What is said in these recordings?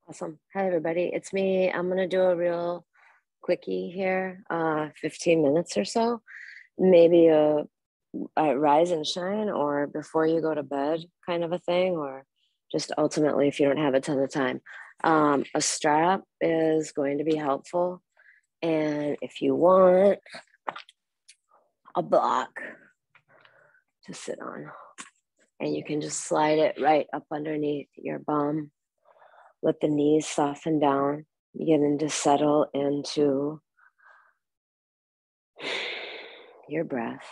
Awesome. Hi, everybody. It's me. I'm going to do a real quickie here, 15 minutes or so. Maybe a rise and shine or before you go to bed kind of a thing, or just ultimately if you don't have a ton of time. A strap is going to be helpful. And if you want a block to sit on, and you can just slide it right up underneath your bum. Let the knees soften down, beginning to settle into your breath.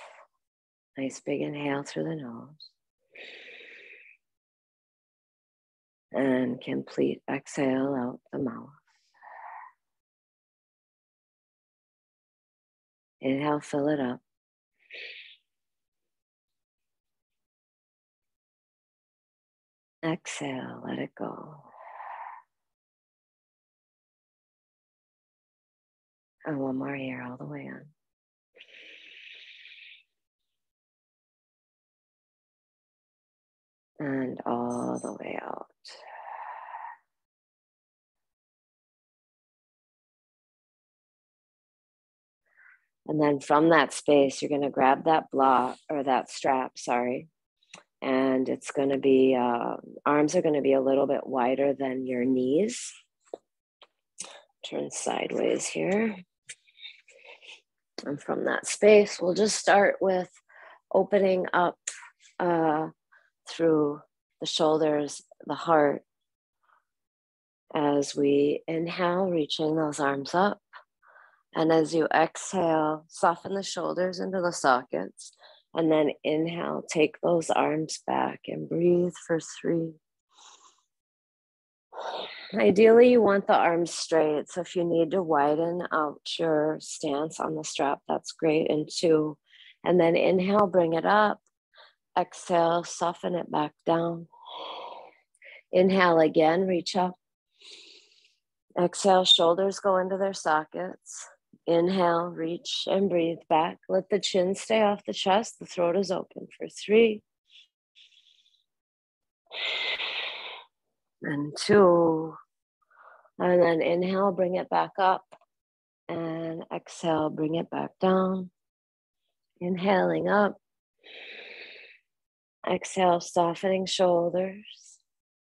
Nice big inhale through the nose. And complete exhale out the mouth. Inhale, fill it up. Exhale, let it go. And one more here, all the way in. And all the way out. And then from that space, you're going to grab that block or that strap, and it's going to be, arms are going to be a little bit wider than your knees. Turn sideways here. And from that space, we'll just start with opening up through the shoulders, the heart, as we inhale, reaching those arms up. And as you exhale, soften the shoulders into the sockets. And then inhale, take those arms back and breathe for 3. Ideally, you want the arms straight. So if you need to widen out your stance on the strap, that's great. And 2, and then inhale, bring it up. Exhale, soften it back down. Inhale again, reach up. Exhale, shoulders go into their sockets. Inhale, reach and breathe back. Let the chin stay off the chest. The throat is open for 3. And 2. And then inhale, bring it back up. And exhale, bring it back down. Inhaling up. Exhale, softening shoulders.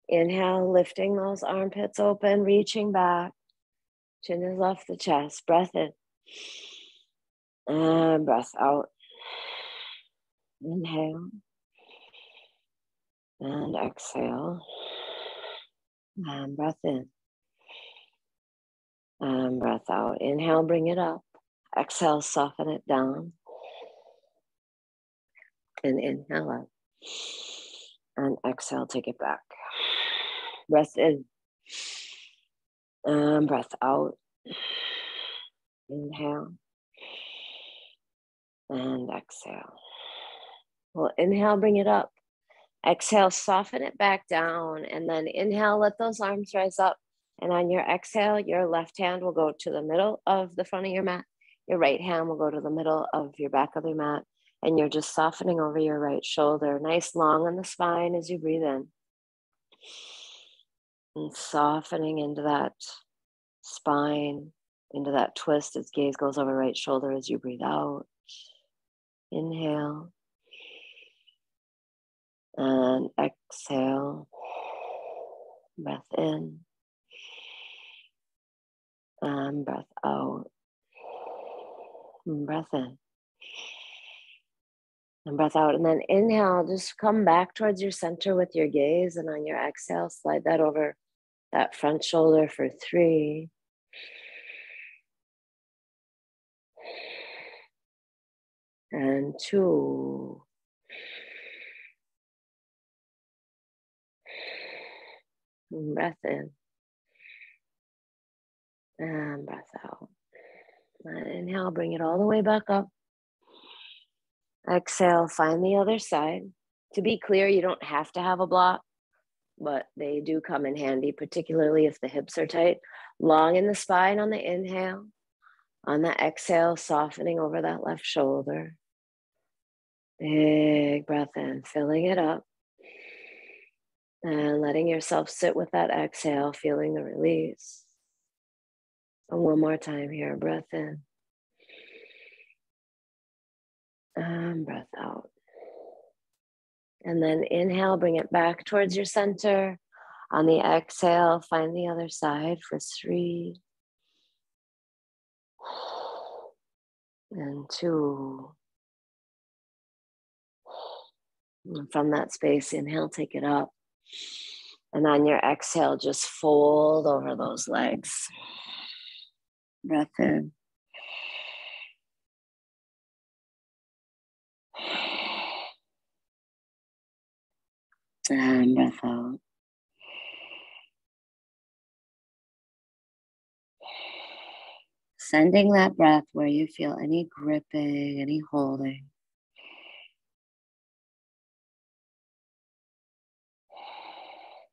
Inhale, lifting those armpits open, reaching back. Chin is off the chest. Breath in. And breath out. Inhale. And exhale. And breath in. And breath out. Inhale, bring it up. Exhale, soften it down. And inhale up. And exhale, take it back. Breath in. And breath out. Inhale. And exhale. Well, inhale, bring it up. Exhale, soften it back down. And then inhale, let those arms rise up. And on your exhale, your left hand will go to the middle of the front of your mat. Your right hand will go to the middle of your back of your mat. And you're just softening over your right shoulder. Nice long on the spine as you breathe in. And softening into that spine, into that twist as gaze goes over right shoulder as you breathe out. Inhale. And exhale. Breath in. And breath out. And breath in. And breath out. And then inhale, just come back towards your center with your gaze. And on your exhale, slide that over that front shoulder for 3. And 2. And breath in. And breath out. And inhale, bring it all the way back up. Exhale, find the other side. To be clear, you don't have to have a block, but they do come in handy, particularly if the hips are tight. Long in the spine on the inhale. On the exhale, softening over that left shoulder. Big breath in, filling it up. And letting yourself sit with that exhale, feeling the release. And one more time here, breath in. And breath out. And then inhale, bring it back towards your center. On the exhale, find the other side for 3 and 2. And from that space, inhale, take it up. And on your exhale, just fold over those legs. Breath in. And breath out. Sending that breath where you feel any gripping, any holding.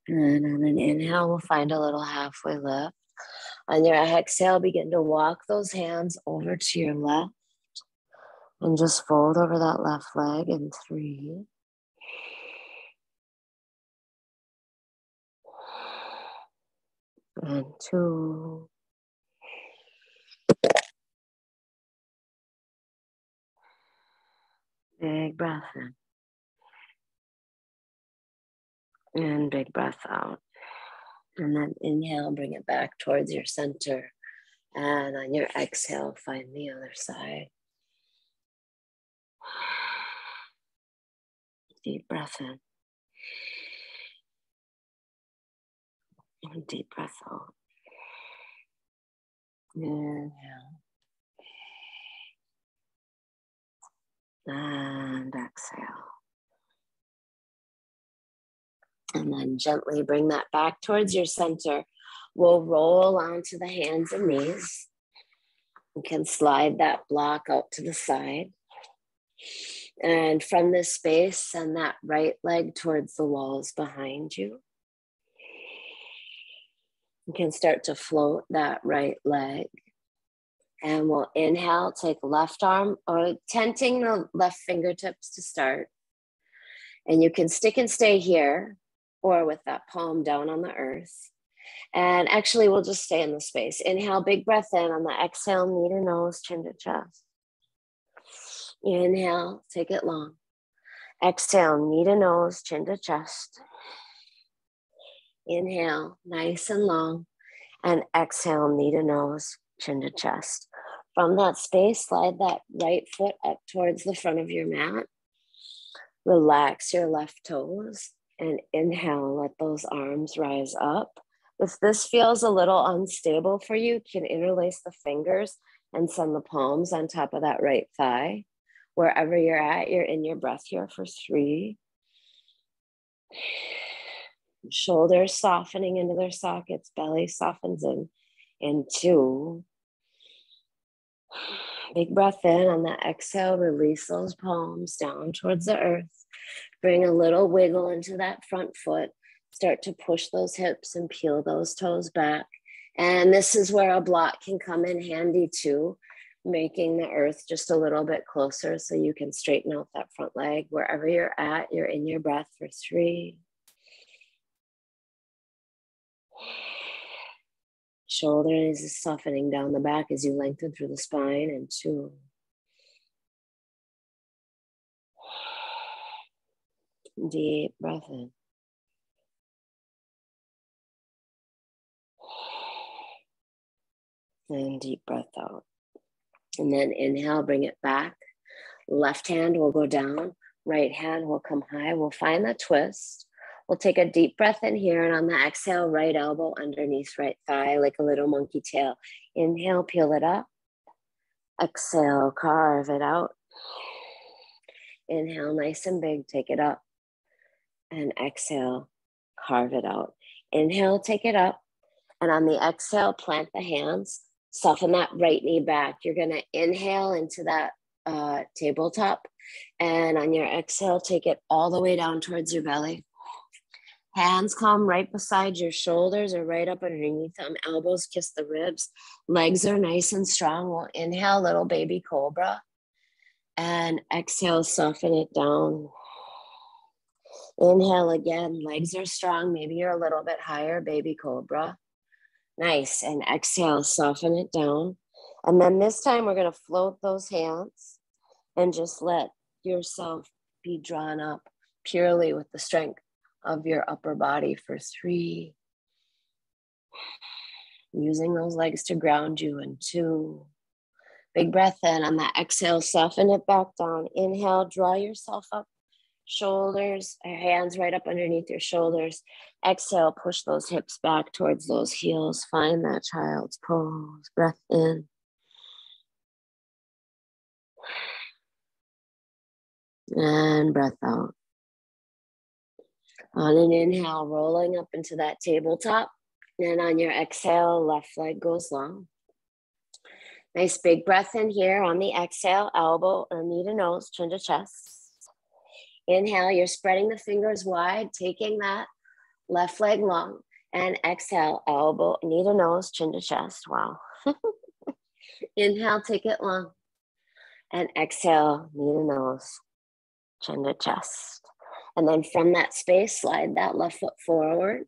And on an inhale, we'll find a little halfway lift. On your exhale, begin to walk those hands over to your left and just fold over that left leg in 3. And 2. Big breath in. And big breath out. And then inhale, bring it back towards your center. And on your exhale, find the other side. Deep breath in. And deep breath out. Inhale. And exhale. And then gently bring that back towards your center. We'll roll onto the hands and knees. You can slide that block out to the side. And from this space, send that right leg towards the walls behind you. You can start to float that right leg. And we'll inhale, take left arm, or tenting the left fingertips to start. And you can stick and stay here, or with that palm down on the earth. And actually, we'll just stay in the space. Inhale, big breath in. On the exhale, knee to nose, chin to chest. Inhale, take it long. Exhale, knee to nose, chin to chest. Inhale, nice and long. And exhale, knee to nose, chin to chest. From that space, slide that right foot up towards the front of your mat. Relax your left toes. And inhale, let those arms rise up. If this feels a little unstable for you, you can interlace the fingers and send the palms on top of that right thigh. Wherever you're at, you're in your breath here for 3. Shoulders softening into their sockets, belly softens in 2. Big breath in. On the exhale, release those palms down towards the earth. Bring a little wiggle into that front foot. Start to push those hips and peel those toes back. And this is where a block can come in handy too, making the earth just a little bit closer so you can straighten out that front leg. Wherever you're at, you're in your breath for 3. Shoulders is softening down the back as you lengthen through the spine, and 2. Deep breath in. And deep breath out. And then inhale, bring it back. Left hand will go down. Right hand will come high. We'll find the twist. We'll take a deep breath in here, and on the exhale, right elbow underneath right thigh like a little monkey tail. Inhale, peel it up. Exhale, carve it out. Inhale, nice and big, take it up. And exhale, carve it out. Inhale, take it up. And on the exhale, plant the hands. Soften that right knee back. You're going to inhale into that tabletop. And on your exhale, take it all the way down towards your belly. Hands come right beside your shoulders or right up underneath them. Elbows kiss the ribs. Legs are nice and strong. We'll inhale, little baby cobra. And exhale, soften it down. Inhale again, legs are strong. Maybe you're a little bit higher, baby cobra. Nice. And exhale, soften it down. And then this time we're going to float those hands and just let yourself be drawn up purely with the strength of your upper body for 3. Using those legs to ground you in 2. Big breath in. On that exhale, soften it back down. Inhale, draw yourself up. Shoulders, hands right up underneath your shoulders. Exhale, push those hips back towards those heels. Find that child's pose. Breath in. And breath out. On an inhale, rolling up into that tabletop. And on your exhale, left leg goes long. Nice big breath in here. On the exhale, elbow or knee to nose, chin to chest. Inhale, you're spreading the fingers wide, taking that left leg long. And exhale, elbow, knee to nose, chin to chest. Wow. Inhale, take it long. And exhale, knee to nose, chin to chest. And then from that space, slide that left foot forward.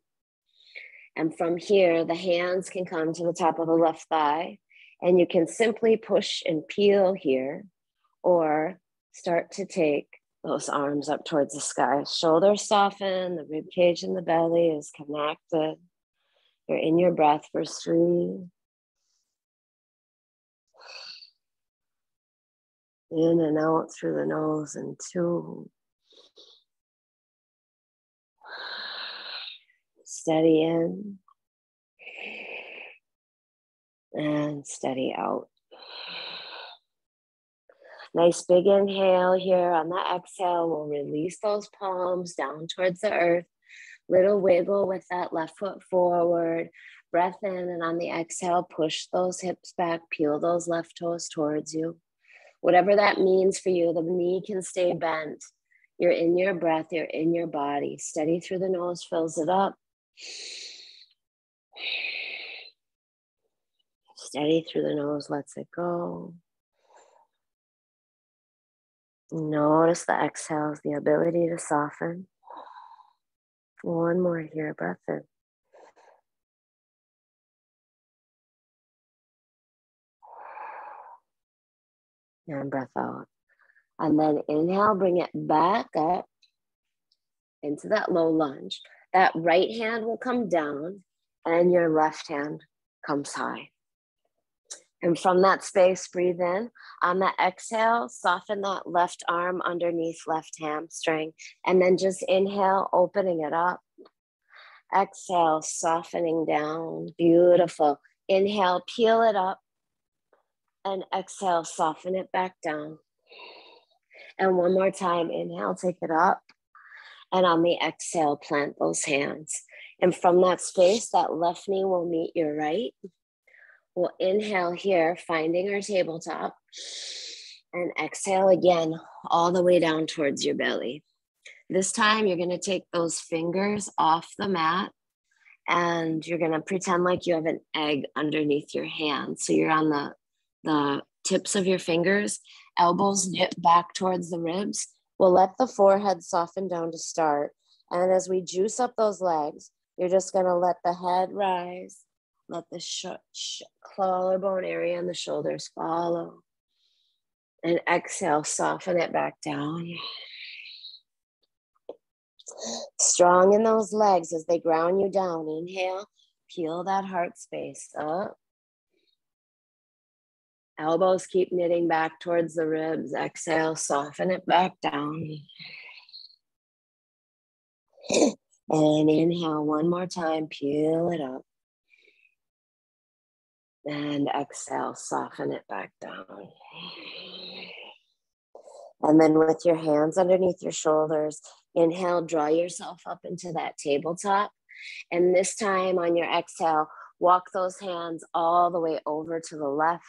And from here, the hands can come to the top of the left thigh. And you can simply push and peel here, or start to take those arms up towards the sky. Shoulders soften, the rib cage and the belly is connected. You're in your breath for 3. In and out through the nose in 2. Steady in and steady out. Nice big inhale here. On the exhale, we'll release those palms down towards the earth. Little wiggle with that left foot forward. Breath in, and on the exhale, push those hips back. Peel those left toes towards you. Whatever that means for you, the knee can stay bent. You're in your breath. You're in your body. Steady through the nose, fills it up. Steady through the nose, lets it go. Notice the exhales, the ability to soften. One more here, breath in. And breath out. And then inhale, bring it back up into that low lunge. That right hand will come down and your left hand comes high. And from that space, breathe in. On the exhale, soften that left arm underneath left hamstring. And then just inhale, opening it up. Exhale, softening down. Beautiful. Inhale, peel it up. And exhale, soften it back down. And one more time, inhale, take it up. And on the exhale, plant those hands. And from that space, that left knee will meet your right. We'll inhale here, finding our tabletop. And exhale again, all the way down towards your belly. This time, you're going to take those fingers off the mat. And you're going to pretend like you have an egg underneath your hand. So you're on the tips of your fingers, elbows dip back towards the ribs. We'll let the forehead soften down to start. And as we juice up those legs, you're just going to let the head rise. Let the collarbone area and the shoulders follow. And exhale, soften it back down. Strong in those legs as they ground you down. Inhale, peel that heart space up. Elbows keep knitting back towards the ribs. Exhale, soften it back down. And inhale one more time, peel it up. And exhale, soften it back down. And then with your hands underneath your shoulders, inhale, draw yourself up into that tabletop. And this time on your exhale, walk those hands all the way over to the left.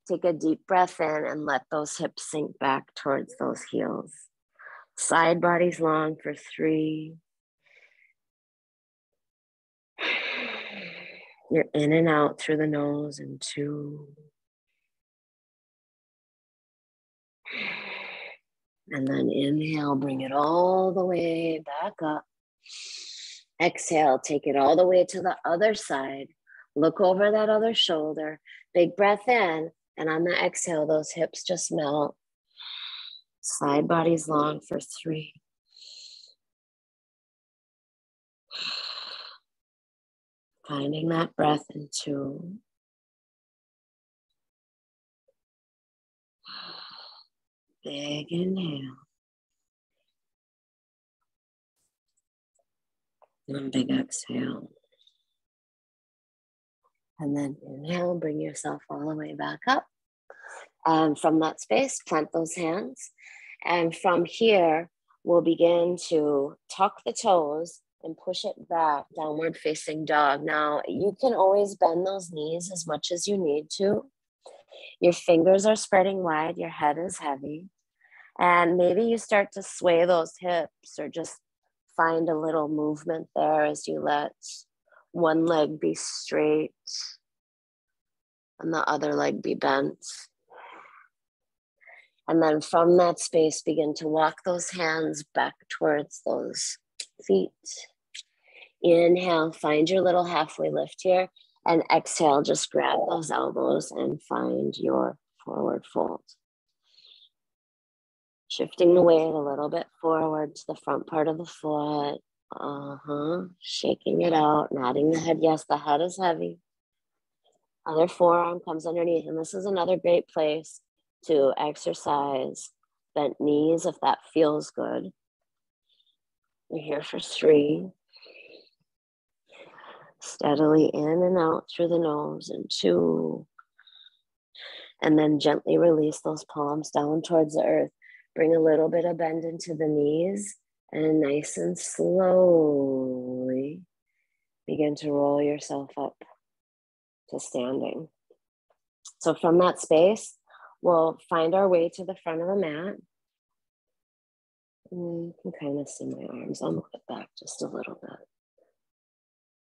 Take a deep breath in and let those hips sink back towards those heels. Side bodies long for 3. You're in and out through the nose in 2. And then inhale, bring it all the way back up. Exhale, take it all the way to the other side. Look over that other shoulder. Big breath in. And on the exhale, those hips just melt. Side bodies long for 3. Finding that breath in 2. Big inhale. And big exhale. And then inhale, bring yourself all the way back up. And from that space, plant those hands. And from here, we'll begin to tuck the toes and push it back, downward facing dog. Now, you can always bend those knees as much as you need to. Your fingers are spreading wide, your head is heavy. And maybe you start to sway those hips or just find a little movement there as you let one leg be straight and the other leg be bent. And then from that space, begin to walk those hands back towards those feet. Inhale, find your little halfway lift here. And exhale, just grab those elbows and find your forward fold. Shifting the weight a little bit forward to the front part of the foot. Shaking it out, nodding the head. Yes, the head is heavy. Other forearm comes underneath. And this is another great place to exercise bent knees if that feels good. You're here for 3. Steadily in and out through the nose, and 2. And then gently release those palms down towards the earth. Bring a little bit of bend into the knees, and nice and slowly begin to roll yourself up to standing. So from that space, we'll find our way to the front of the mat. You can kind of see my arms. I'll move it back just a little bit.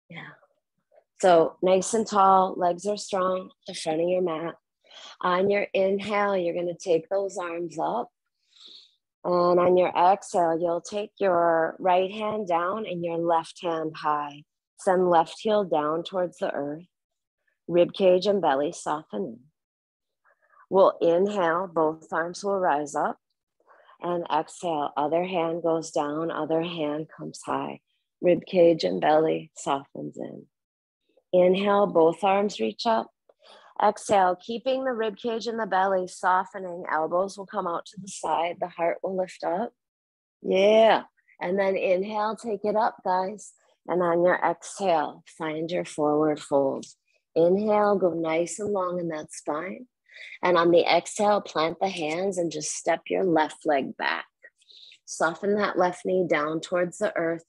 Yeah. So nice and tall, legs are strong, the front of your mat. On your inhale, you're going to take those arms up. And on your exhale, you'll take your right hand down and your left hand high. Send left heel down towards the earth. Rib cage and belly soften in. We'll inhale, both arms will rise up. And exhale, other hand goes down, other hand comes high. Rib cage and belly softens in. Inhale, both arms reach up. Exhale, keeping the rib cage and the belly softening. Elbows will come out to the side. The heart will lift up. Yeah. And then inhale, take it up, guys. And on your exhale, find your forward fold. Inhale, go nice and long in that spine. And on the exhale, plant the hands and just step your left leg back. Soften that left knee down towards the earth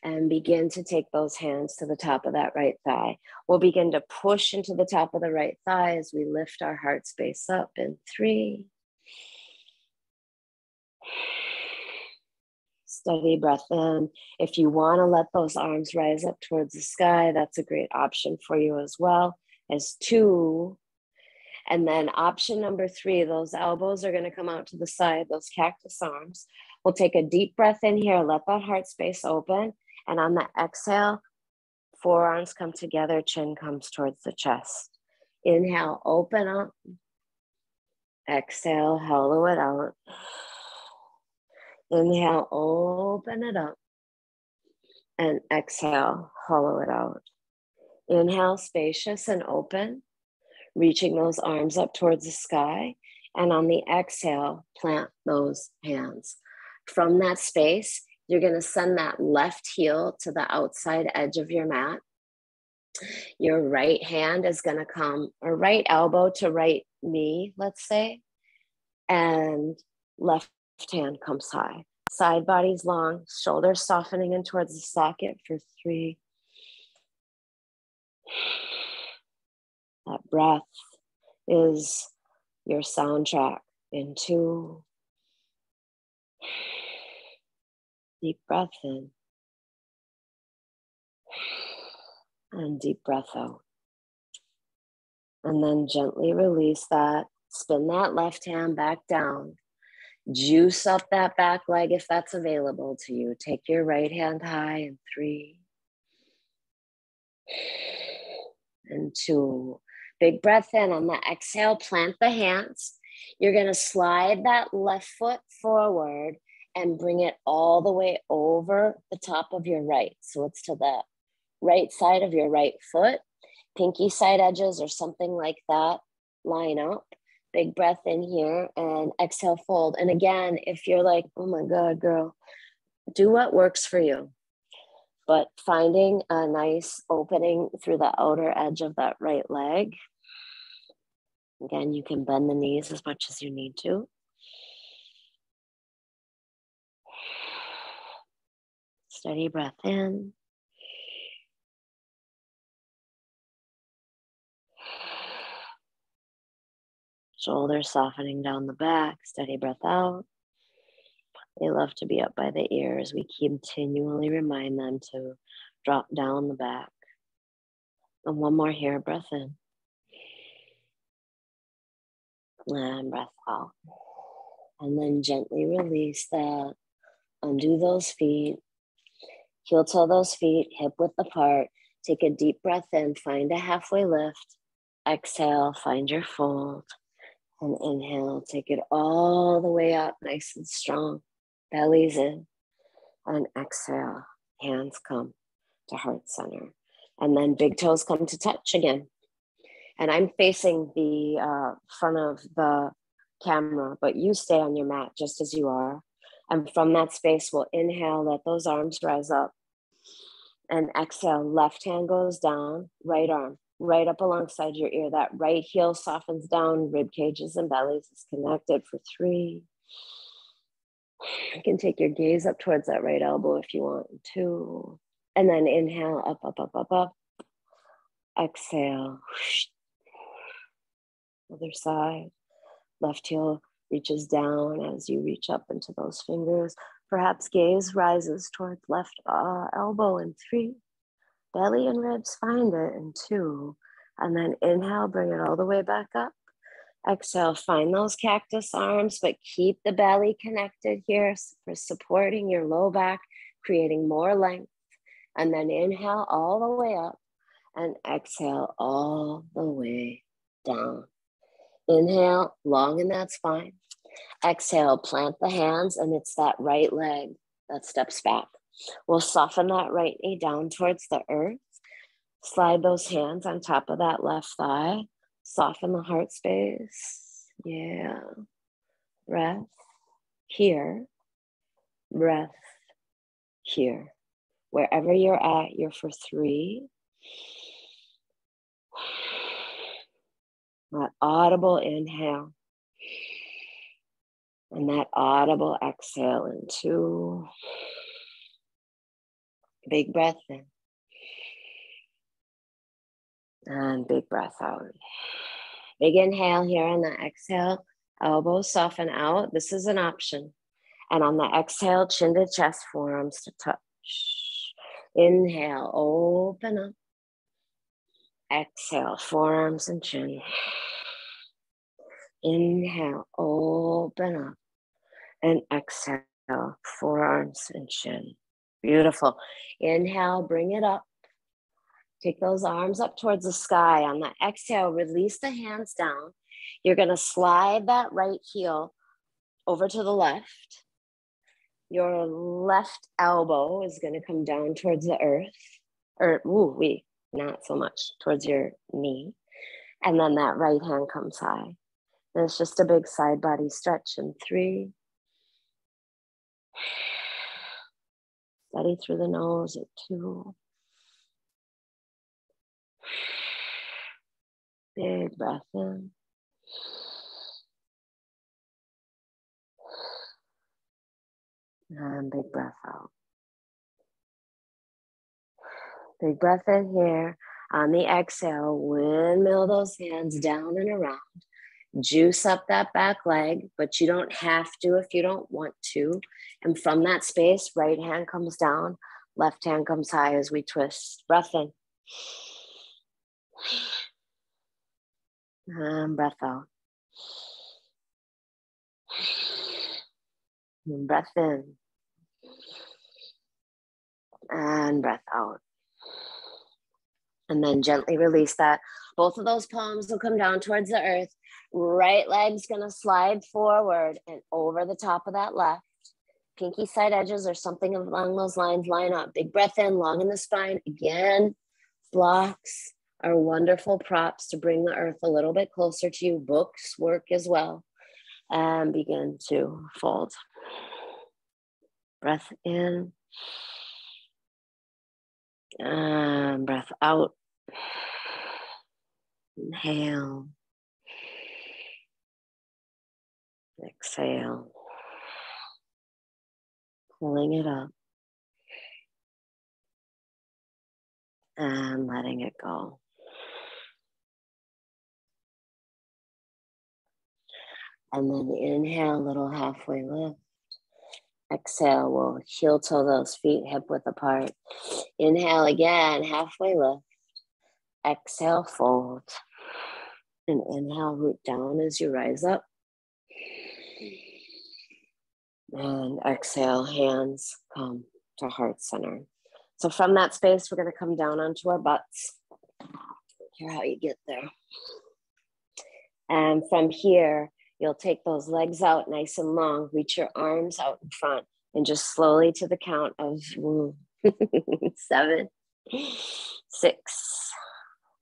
and begin to take those hands to the top of that right thigh. We'll begin to push into the top of the right thigh as we lift our heart space up in 3. Steady breath in. If you want to let those arms rise up towards the sky, that's a great option for you as well as 2. And then option number 3, those elbows are going to come out to the side, those cactus arms. We'll take a deep breath in here, let that heart space open. And on the exhale, forearms come together, chin comes towards the chest. Inhale, open up. Exhale, hollow it out. Inhale, open it up. And exhale, hollow it out. Inhale, spacious and open. Reaching those arms up towards the sky. And on the exhale, plant those hands. From that space, you're going to send that left heel to the outside edge of your mat. Your right hand is going to come, or right elbow to right knee, let's say. And left hand comes high. Side body's long, shoulders softening in towards the socket for 3. That breath is your soundtrack in 2. Deep breath in. And deep breath out. And then gently release that. Spin that left hand back down. Juice up that back leg if that's available to you. Take your right hand high in 3 and 2. Big breath in. On the exhale, plant the hands. You're going to slide that left foot forward and bring it all the way over the top of your right. So it's to the right side of your right foot. Pinky side edges or something like that. Line up. Big breath in here and exhale, fold. And again, if you're like, oh my God, girl, do what works for you. But finding a nice opening through the outer edge of that right leg. Again, you can bend the knees as much as you need to. Steady breath in. Shoulders softening down the back. Steady breath out. They love to be up by the ears. We continually remind them to drop down the back. And one more here, breath in. And breath out. And then gently release that. Undo those feet. Heel toe those feet, hip width apart. Take a deep breath in. Find a halfway lift. Exhale, find your fold. And inhale, take it all the way up, nice and strong. Belly's in. And exhale, hands come to heart center. And then big toes come to touch again. And I'm facing the front of the camera, but you stay on your mat just as you are. And from that space, we'll inhale, let those arms rise up. And exhale, left hand goes down, right arm, right up alongside your ear. That right heel softens down, rib cages and bellies is connected for 3. You can take your gaze up towards that right elbow if you want. 2. And then inhale, up, up, up, up, up. Exhale. Other side. Left heel reaches down as you reach up into those fingers. Perhaps gaze rises towards left elbow in 3. Belly and ribs find it in 2. And then inhale, bring it all the way back up. Exhale, find those cactus arms, but keep the belly connected here for supporting your low back, creating more length. And then inhale all the way up and exhale all the way down. Inhale, long in that spine. Exhale, plant the hands, and it's that right leg that steps back. We'll soften that right knee down towards the earth. Slide those hands on top of that left thigh. Soften the heart space. Yeah. Breath here. Breath here. Wherever you're at, you're for 3. That audible inhale. And that audible exhale in 2. Big breath in. And big breath out. Big inhale here on the exhale. Elbows soften out. This is an option. And on the exhale, chin to chest, forearms to touch. Inhale, open up. Exhale, forearms and chin. Inhale, open up. And exhale, forearms and chin. Beautiful. Inhale, bring it up. Take those arms up towards the sky. On the exhale, release the hands down. You're going to slide that right heel over to the left. Your left elbow is going to come down towards the earth. Not so much, towards your knee. And then that right hand comes high. And it's just a big side body stretch in 3. Steady through the nose at 2. Big breath in. And big breath out. Big breath in here. On the exhale, windmill those hands down and around. Juice up that back leg, but you don't have to if you don't want to. And from that space, right hand comes down, left hand comes high as we twist. Breath in. And breath out. And breath in. And breath out. And then gently release that. Both of those palms will come down towards the earth. Right leg's gonna slide forward and over the top of that left. Pinky side edges or something along those lines line up. Big breath in, long in the spine. Again, blocks are wonderful props to bring the earth a little bit closer to you. Books work as well. And begin to fold. Breath in. And breath out. Inhale. Exhale. Pulling it up. And letting it go. And then inhale, a little halfway lift. Exhale, we'll heel toe those feet hip width apart. Inhale again, halfway lift. Exhale, fold. And inhale, root down as you rise up. And exhale, hands come to heart center. So from that space, we're going to come down onto our butts. Here's how you get there. And from here, you'll take those legs out nice and long, reach your arms out in front, and just slowly to the count of 7, 6,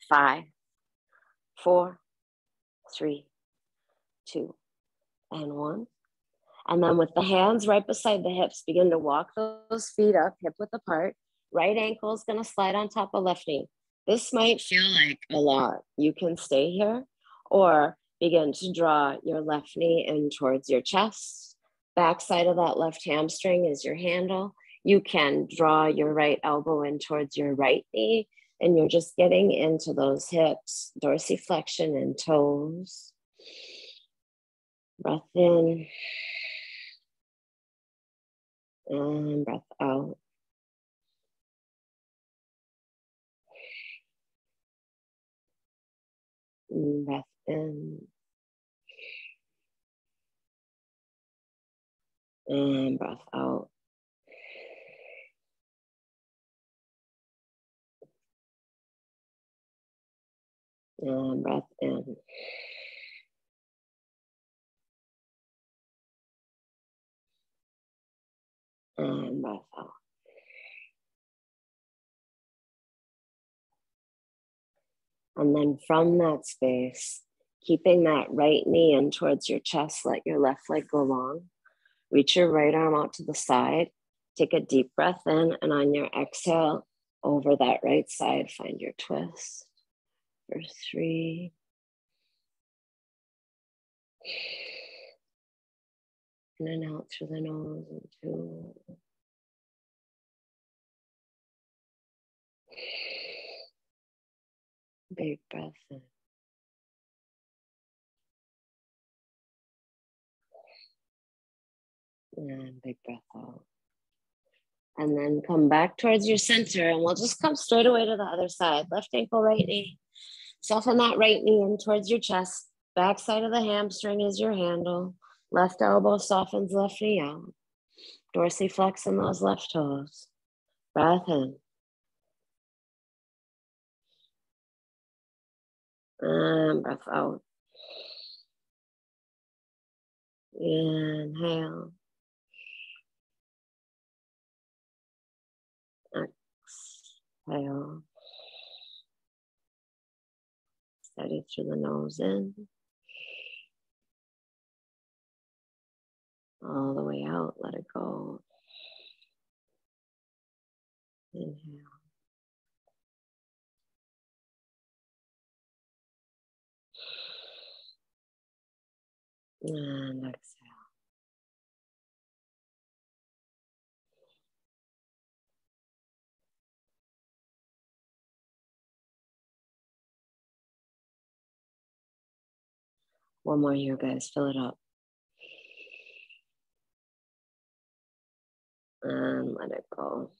5, 4, 3, 2, and 1. And then with the hands right beside the hips, begin to walk those feet up, hip width apart. Right ankle is going to slide on top of left knee. This might feel like a lot. You can stay here or begin to draw your left knee in towards your chest. Back side of that left hamstring is your handle. You can draw your right elbow in towards your right knee, and you're just getting into those hips, dorsiflexion and toes. Breath in. And breath out. And breath in. And breath out. And breath in. And breath out. And then from that space, keeping that right knee in towards your chest, let your left leg go long. Reach your right arm out to the side. Take a deep breath in, and on your exhale, over that right side, find your twist. For 3. In and out through the nose, and 2. Big breath in. And big breath out. And then come back towards your center, and we'll just come straight away to the other side. Left ankle, right knee. Soften that right knee in towards your chest. Back side of the hamstring is your handle. Left elbow softens left knee out. Dorsiflex in those left toes. Breath in. And breath out. Inhale. Exhale. Steady through the nose in. All the way out, let it go. Inhale. And exhale. One more here, guys. Fill it up. And let it go.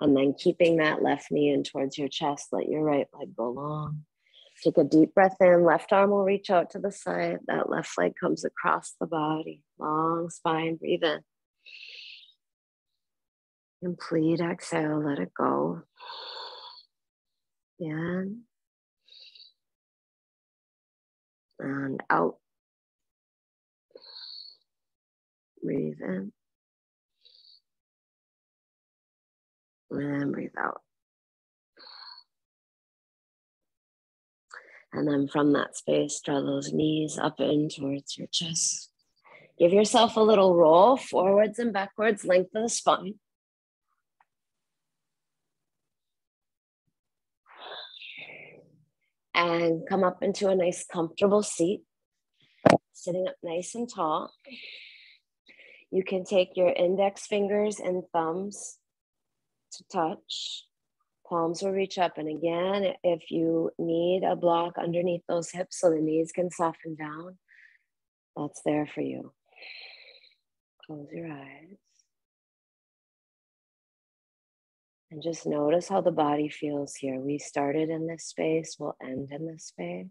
And then keeping that left knee in towards your chest, let your right leg go long. Take a deep breath in. Left arm will reach out to the side. That left leg comes across the body. Long spine. Breathe in. Complete exhale. Let it go. In. And out. Breathe in. And breathe out. And then from that space, draw those knees up in towards your chest. Give yourself a little roll forwards and backwards, length of the spine. And come up into a nice comfortable seat, sitting up nice and tall. You can take your index fingers and thumbs to touch. Palms will reach up. And again, if you need a block underneath those hips so the knees can soften down, that's there for you. Close your eyes. And just notice how the body feels here. We started in this space, we'll end in this space.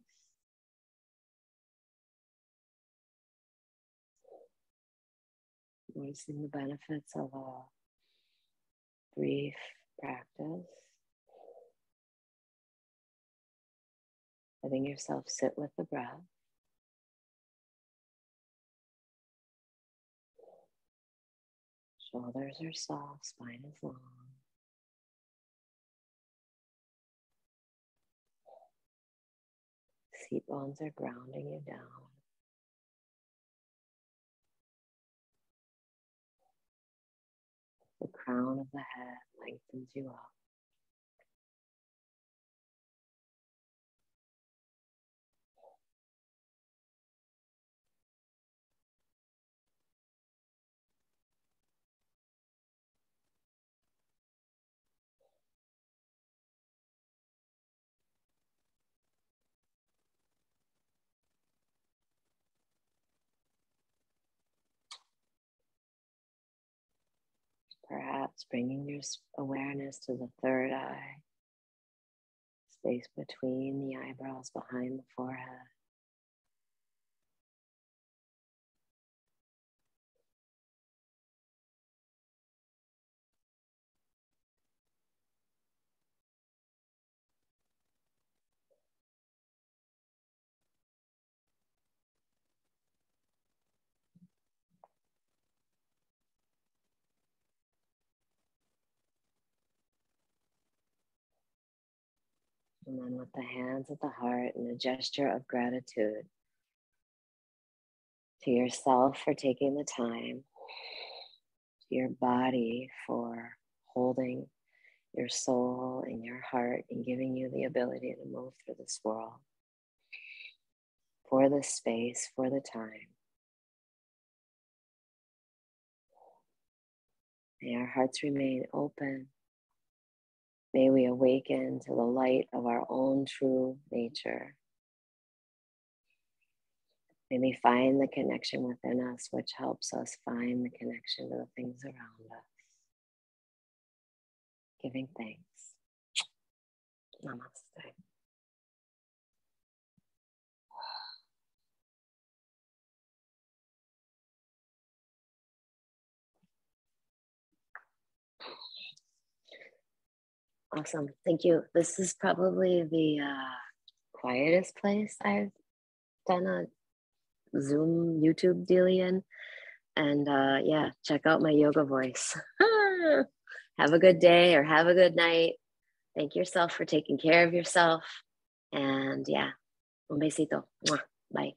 Noticing the benefits of a brief practice. Letting yourself sit with the breath. Shoulders are soft, spine is long. Seat bones are grounding you down. The crown of the head lengthens you up. Perhaps bringing your awareness to the third eye, space between the eyebrows, behind the forehead. And then with the hands at the heart and a gesture of gratitude to yourself for taking the time, to your body for holding your soul and your heart and giving you the ability to move through this world, for the space, for the time. May our hearts remain open. May we awaken to the light of our own true nature. May we find the connection within us, which helps us find the connection to the things around us. Giving thanks. Namaste. Awesome. Thank you. This is probably the quietest place I've done a Zoom YouTube dealie in. And yeah, check out my yoga voice. Have a good day or have a good night. Thank yourself for taking care of yourself. And yeah, un besito. Bye.